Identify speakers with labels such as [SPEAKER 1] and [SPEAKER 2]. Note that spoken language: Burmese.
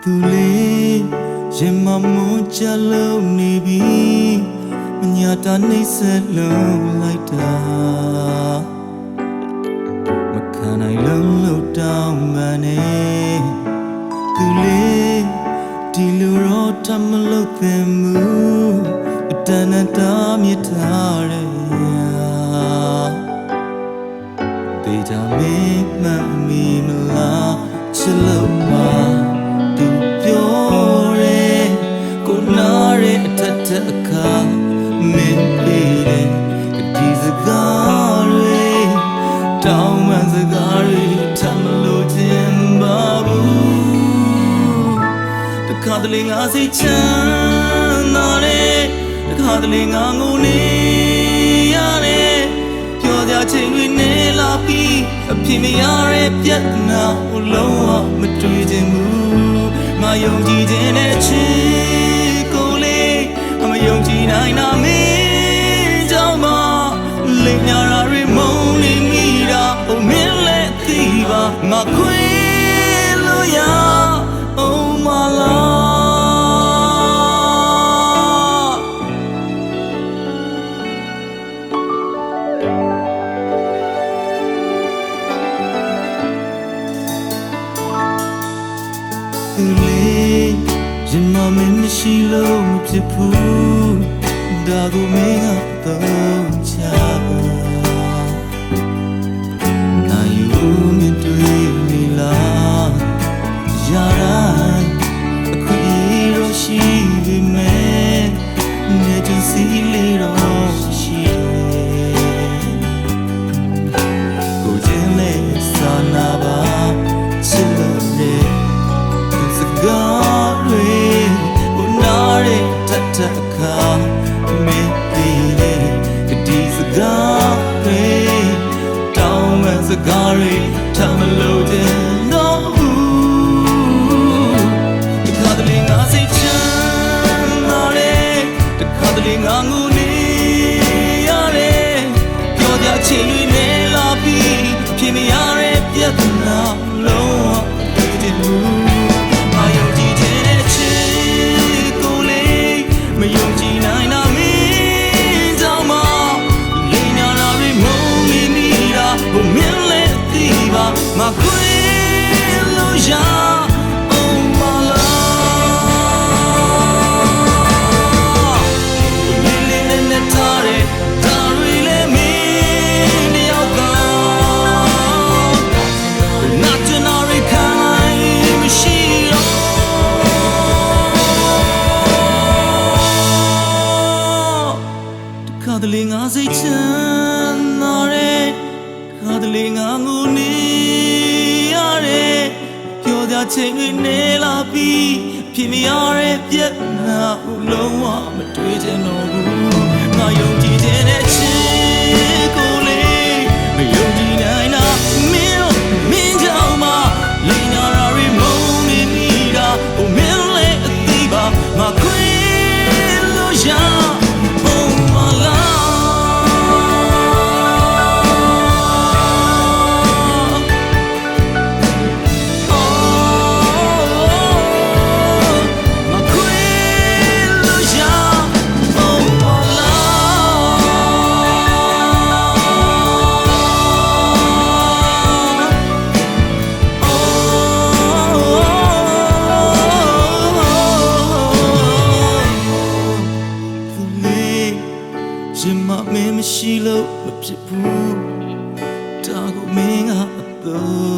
[SPEAKER 1] သူလေးရင်မမွန်ချလုံးနေပြီမညာတာနှိမ့်ဆက်လုံးလိုက်တာမခံနိုင်လုံးလို့တောင်းပန်နေသူလေးဒီလိုတော့ထမလို့သင်မှုအတန်နဲ့တာမြစ်ထားတယ်တေချာမင်းမမီမလားချစ်လို့ပါသူပြောတယ်ကိုနာရဲ့အထက်ထက်အခါမင်းပေးတယ်ဒီစကားတွေတောင်းပန်စကားတွေထမလို့ခြင်းပါဘူးတခါတလေငါစိတ်ချမ်းသာတယ်တခါတလေငါငိုနေရတယ်ပြောကြချိန်တွေနေလာပြီးအဖြစ်မရတဲ့ပြဿနာကိုလုံးဝမတွေ့ချင်ဘူးငါယုံကြည်ခြင်းနဲ့ချစ်ကိုလေးမယုံကြည်နိုင်တာမင်းကြောင့်ပါလိမ်ညာရာတွေမုန်းနေမိတာအိုမင်းလည်းသိပါငါခွေလို့ရအောင်မလားသူလေးရင်မမင်းမရှိလို့မဖြစ်ဘူးဒါကိုမင်းကတော့ချပါနာယူမတွေ့မိလားရတိုင်းအခုရရှိပြီမဲ့နေချင်စီလေးတော့ရှိတယ်ကိုကျင်းလေးစာနာပါချစ်လို့နေစကားတွေကိုနားရတဲ့တတ်အခါမင်းပြီးလေဒီစကားတွေတောင်းပန်စကားတွေထမလို့တဲ့တော့တခါတလေငါစိတ်ချမ်းသာတယ်တခါတလေငါငိုနေရတယ်ပြောကြချိန်တွေနေလာပြီးဖြစ်မရတဲ့ပြဿနာလုံးဝတွေ့တယ်ဘူးအာယုံကြည်ခြင်းနဲ့ချစ်ကိုလေးမယုံကြည်နိုင်တာမင်းကြောင့်မလိမ်ညာရာတွေမုန်းနေမိတာဘုံမင်းလည်းသိပါမခွေလို့ရအောင်မလားလေးလေးနဲ့ထားတဲ့ဒါတွေလည်းမင်းတယောက်ကနာကျင်နာတွေခံနိုင်မရှိတော့တခါတလေငါစိတ်ချမ်းသာတယ်တခါတလေငါငိုနေရတယ်ပြောကြချိန်တွေနေလာပြီးဖြစ်မရတဲ့ပြဿနာကိုလုံးဝမတွေ့ချင်တော့ဘူးငါယုံကြည်ခြင်းနဲ့ချစ်ကိုလေးမယုံကြည်နိုင်တာမင်းကြောင့်မလိမ်ညာရာတွေမုန်းနေမိတာဟိုမင်းလည်းအသိပါငါခွေလို့ရအောင်မလားရင်မမင်းမရှိလို့မဖြစ်ဘူးဒါကိုမင်းကအတော့